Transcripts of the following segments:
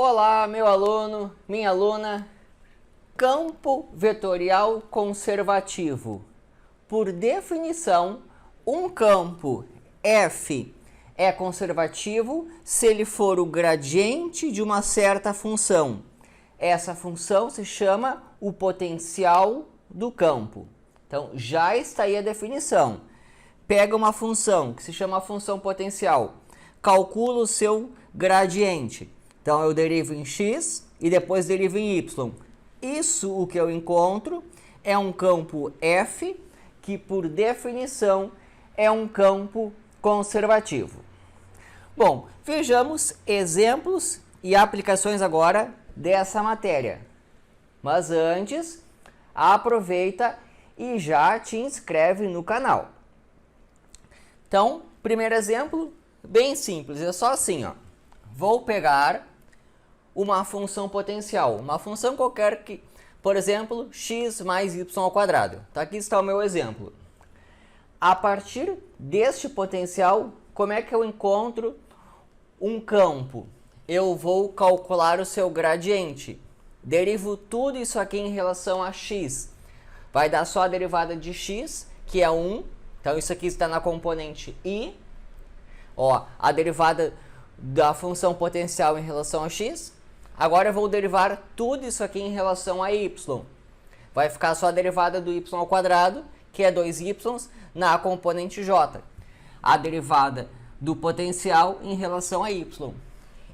Olá, meu aluno, minha aluna. Campo vetorial conservativo. Por definição, um campo f é conservativo se ele for o gradiente de uma certa função. Essa função se chama o potencial do campo. Então, já está aí a definição. Pega uma função que se chama função potencial, calcula o seu gradiente. Então, eu derivo em x e depois derivo em y. Isso o que eu encontro é um campo f, que por definição é um campo conservativo. Bom, vejamos exemplos e aplicações agora dessa matéria. Mas antes, aproveita e já te inscreve no canal. Então, primeiro exemplo, bem simples, é só assim, ó. Vou pegar uma função potencial, uma função qualquer que, por exemplo, x mais y ao quadrado. Tá, aqui está o meu exemplo. A partir deste potencial, como é que eu encontro um campo? Eu vou calcular o seu gradiente. Derivo tudo isso aqui em relação a x. Vai dar só a derivada de x, que é 1. Então, isso aqui está na componente i. Ó, a derivada da função potencial em relação a x. Agora eu vou derivar tudo isso aqui em relação a y. Vai ficar só a derivada do y ao quadrado, que é 2y, na componente j. A derivada do potencial em relação a y.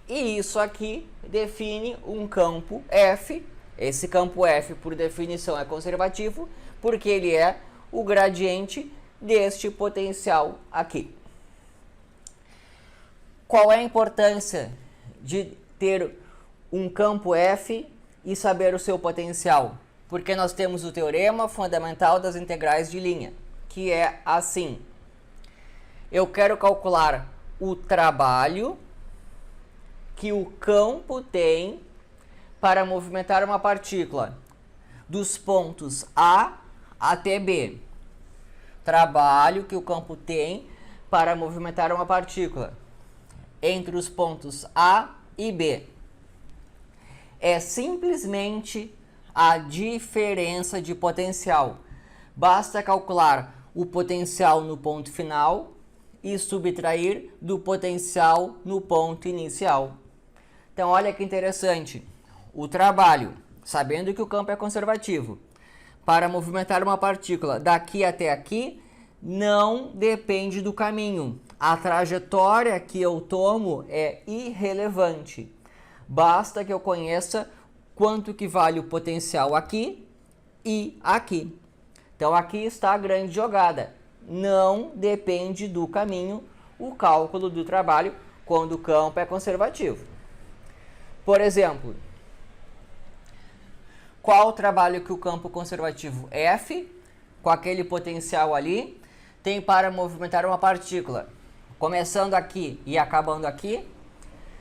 E isso aqui define um campo f. Esse campo f, por definição, é conservativo, porque ele é o gradiente deste potencial aqui. Qual é a importância de ter um campo f e saber o seu potencial? Porque nós temos o teorema fundamental das integrais de linha, que é assim. Eu quero calcular o trabalho que o campo tem para movimentar uma partícula dos pontos A até B. Trabalho que o campo tem para movimentar uma partícula entre os pontos A e B. É simplesmente a diferença de potencial. Basta calcular o potencial no ponto final e subtrair do potencial no ponto inicial. Então, olha que interessante. O trabalho, sabendo que o campo é conservativo, para movimentar uma partícula daqui até aqui, não depende do caminho. A trajetória que eu tomo é irrelevante. Basta que eu conheça quanto que vale o potencial aqui e aqui. Então, aqui está a grande jogada. Não depende do caminho o cálculo do trabalho quando o campo é conservativo. Por exemplo, qual o trabalho que o campo conservativo F, com aquele potencial ali, tem para movimentar uma partícula? Começando aqui e acabando aqui.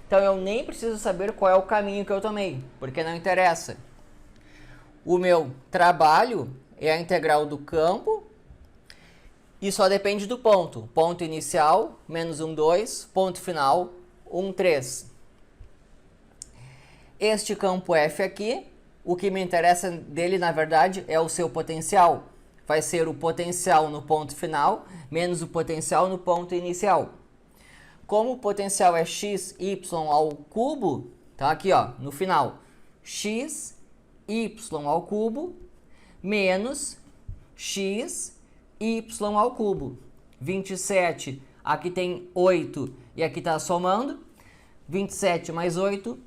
Então, eu nem preciso saber qual é o caminho que eu tomei, porque não interessa. O meu trabalho é a integral do campo e só depende do ponto. Ponto inicial, menos 1, 2. Ponto final, 1, 3. Este campo F aqui, o que me interessa dele, na verdade, é o seu potencial. Vai ser o potencial no ponto final, menos o potencial no ponto inicial. Como o potencial é x, y ao cubo, então aqui ó, no final, x, y ao cubo, menos x, y ao cubo. 27, aqui tem 8 e aqui está somando. 27 mais 8,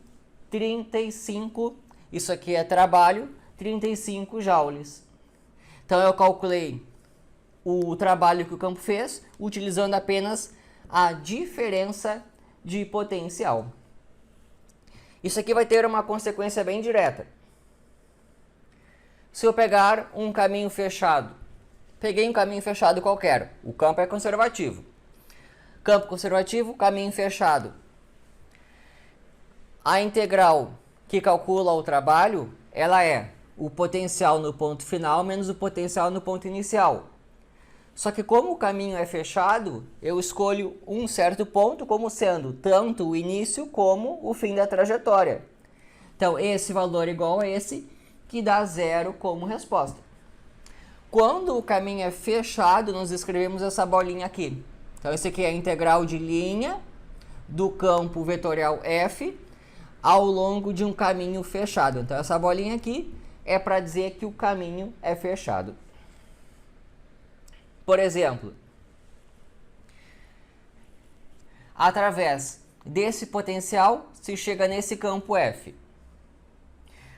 35. Isso aqui é trabalho, 35 joules. Então eu calculei o trabalho que o campo fez utilizando apenas a diferença de potencial. Isso aqui vai ter uma consequência bem direta. Se eu pegar um caminho fechado, peguei um caminho fechado qualquer, o campo é conservativo. Campo conservativo, caminho fechado. A integral que calcula o trabalho, ela é o potencial no ponto final menos o potencial no ponto inicial. Só que como o caminho é fechado, eu escolho um certo ponto como sendo tanto o início como o fim da trajetória. Então, esse valor é igual a esse, que dá 0 como resposta. Quando o caminho é fechado, nós escrevemos essa bolinha aqui. Então, esse aqui é a integral de linha do campo vetorial f ao longo de um caminho fechado. Então, essa bolinha aqui é para dizer que o caminho é fechado. Por exemplo, através desse potencial se chega nesse campo F.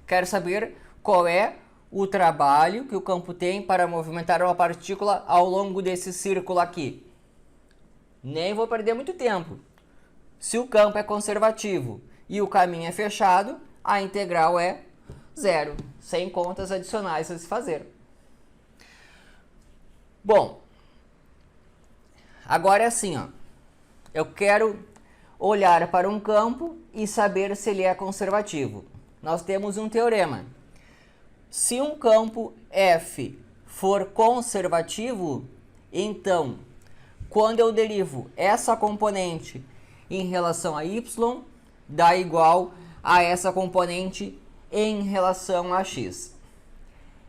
Quero saber qual é o trabalho que o campo tem para movimentar uma partícula ao longo desse círculo aqui. Nem vou perder muito tempo. Se o campo é conservativo e o caminho é fechado, a integral é 0, sem contas adicionais a se fazer. Bom, agora é assim, ó. Eu quero olhar para um campo e saber se ele é conservativo. Nós temos um teorema. Se um campo F for conservativo, então, quando eu derivo essa componente em relação a y, dá igual a essa componente em relação a x.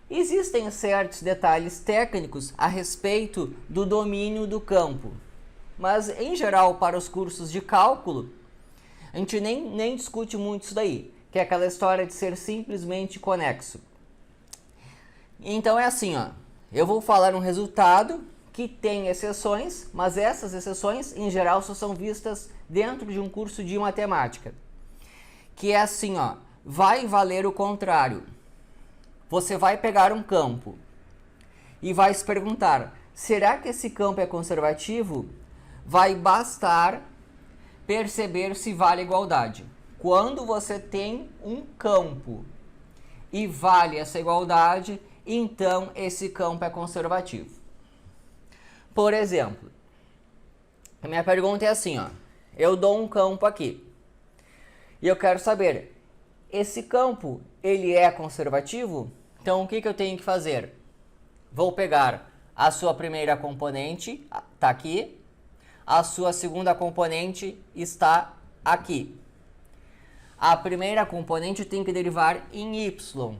Existem certos detalhes técnicos a respeito do domínio do campo, mas, em geral, para os cursos de cálculo, a gente nem discute muito isso daí, que é aquela história de ser simplesmente conexo. Então é assim, ó, eu vou falar um resultado que tem exceções, mas essas exceções, em geral, só são vistas dentro de um curso de matemática. Que é assim, ó, vai valer o contrário. Você vai pegar um campo e vai se perguntar, será que esse campo é conservativo? Vai bastar perceber se vale a igualdade. Quando você tem um campo e vale essa igualdade, então esse campo é conservativo. Por exemplo, a minha pergunta é assim, ó, eu dou um campo aqui e eu quero saber, esse campo ele é conservativo? Então o que eu tenho que fazer? Vou pegar a sua primeira componente, está aqui, a sua segunda componente está aqui. A primeira componente tem que derivar em y.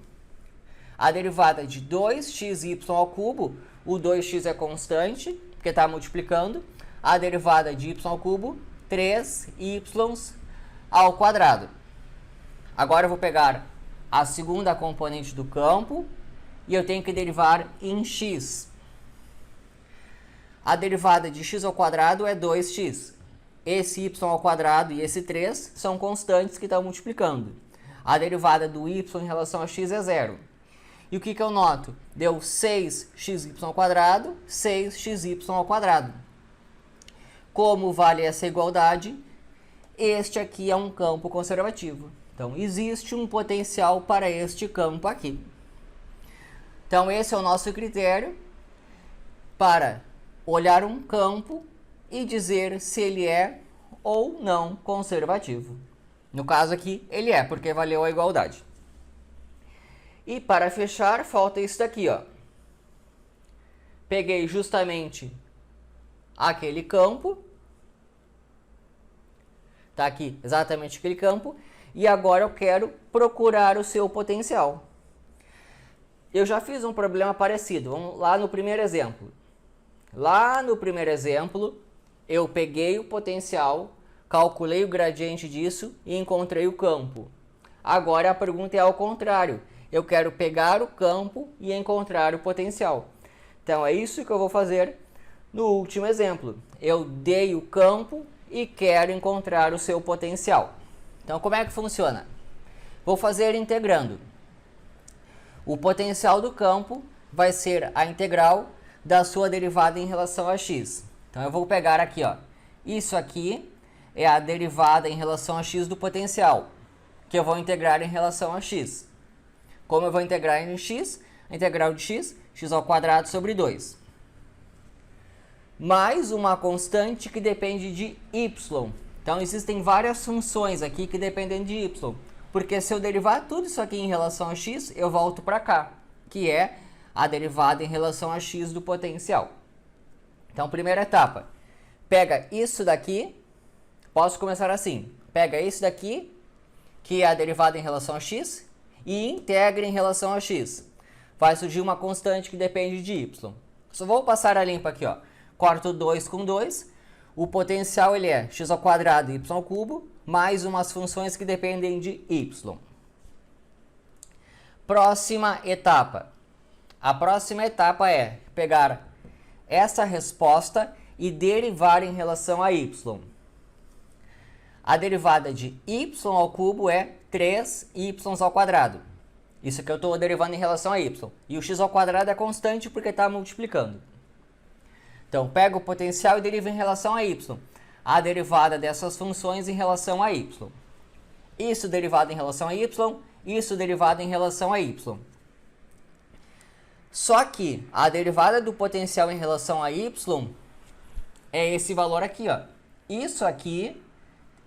A derivada de 2xy ao cubo, o 2x é constante, porque está multiplicando. A derivada de y ao cubo, 3y ao quadrado. Agora eu vou pegar a segunda componente do campo e eu tenho que derivar em x. A derivada de x ao quadrado é 2x. Esse y ao quadrado e esse 3 são constantes que estão multiplicando. A derivada do y em relação a x é 0. E o que eu noto? Deu 6xy ao quadrado, 6xy ao quadrado. Como vale essa igualdade? Este aqui é um campo conservativo. Então, existe um potencial para este campo aqui. Então, esse é o nosso critério para olhar um campo e dizer se ele é ou não conservativo. No caso aqui, ele é, porque valeu a igualdade. E para fechar, falta isso daqui, ó. Peguei justamente aquele campo. Tá aqui exatamente aquele campo. E agora eu quero procurar o seu potencial. Eu já fiz um problema parecido. Vamos lá no primeiro exemplo. Lá no primeiro exemplo, eu peguei o potencial, calculei o gradiente disso e encontrei o campo. Agora a pergunta é ao contrário. Eu quero pegar o campo e encontrar o potencial. Então é isso que eu vou fazer no último exemplo. Eu dei o campo e quero encontrar o seu potencial. Então como é que funciona? Vou fazer integrando. O potencial do campo vai ser a integral da sua derivada em relação a x. Então eu vou pegar aqui, ó. Isso aqui é a derivada em relação a x do potencial, que eu vou integrar em relação a x. Como eu vou integrar em x? A integral de x, x ao quadrado sobre 2. Mais uma constante que depende de y. Então existem várias funções aqui que dependem de y. Porque se eu derivar tudo isso aqui em relação a x, eu volto para cá, que é a derivada em relação a x do potencial. Então, primeira etapa, pega isso daqui, posso começar assim, pega isso daqui que é a derivada em relação a x, e integra em relação a x. Vai surgir uma constante que depende de y. Só vou passar a limpa aqui, ó. Corto 2 com 2. O potencial ele é x ao quadrado e y ao cubo, mais umas funções que dependem de y. Próxima etapa. A próxima etapa é pegar essa resposta e derivar em relação a y. A derivada de y ao cubo é 3y ao quadrado. Isso aqui eu estou derivando em relação a y. E o x ao quadrado é constante porque está multiplicando. Então, pego o potencial e derivo em relação a y. A derivada dessas funções em relação a y. Isso derivado em relação a y, isso derivado em relação a y. Só que a derivada do potencial em relação a y é esse valor aqui, ó. Isso aqui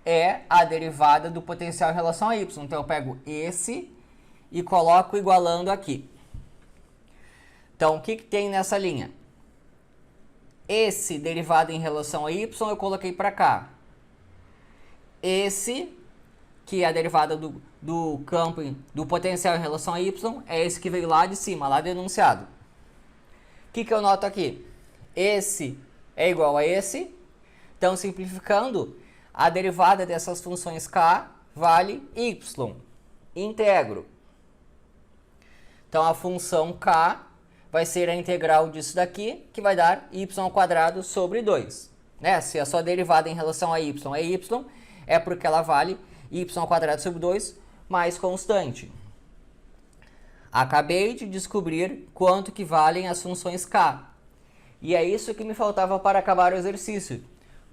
é a derivada do potencial em relação a y. Então, eu pego esse e coloco igualando aqui. Então, o que tem nessa linha? Esse derivado em relação a y eu coloquei para cá. Esse, que é a derivada do campo do potencial em relação a y, é esse que veio lá de cima, lá do enunciado. O que eu noto aqui? Esse é igual a esse. Então, simplificando, a derivada dessas funções k vale y. Integro. Então, a função k vai ser a integral disso daqui, que vai dar y ao quadrado sobre 2. Né? Se a sua derivada em relação a y é y, é porque ela vale y ao quadrado sobre 2 mais constante. Acabei de descobrir quanto que valem as funções k. E é isso que me faltava para acabar o exercício.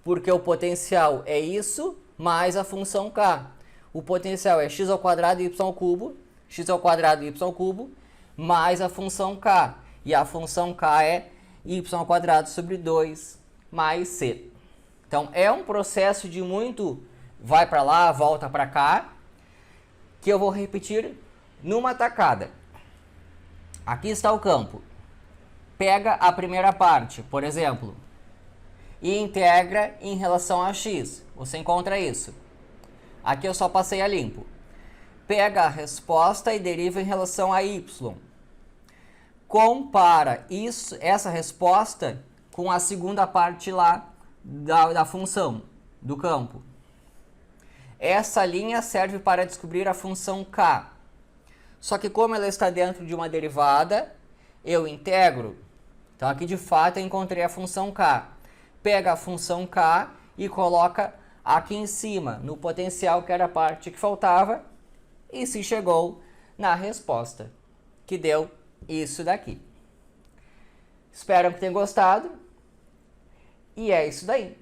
Porque o potencial é isso mais a função k. O potencial é x ao quadrado e y ao cubo, x ao quadrado e y ao cubo, mais a função k. E a função k é y ao quadrado sobre 2 mais c. Então, é um processo de muito vai para lá, volta para cá, que eu vou repetir numa tacada. Aqui está o campo. Pega a primeira parte, por exemplo, e integra em relação a x. Você encontra isso. Aqui eu só passei a limpo. Pega a resposta e deriva em relação a y. Compara essa resposta com a segunda parte lá da função, do campo. Essa linha serve para descobrir a função k. Só que como ela está dentro de uma derivada, eu integro. Então aqui de fato eu encontrei a função k. Pega a função k e coloca aqui em cima, no potencial, que era a parte que faltava, e se chegou na resposta, que deu isso daqui. Espero que tenham gostado. E é isso daí.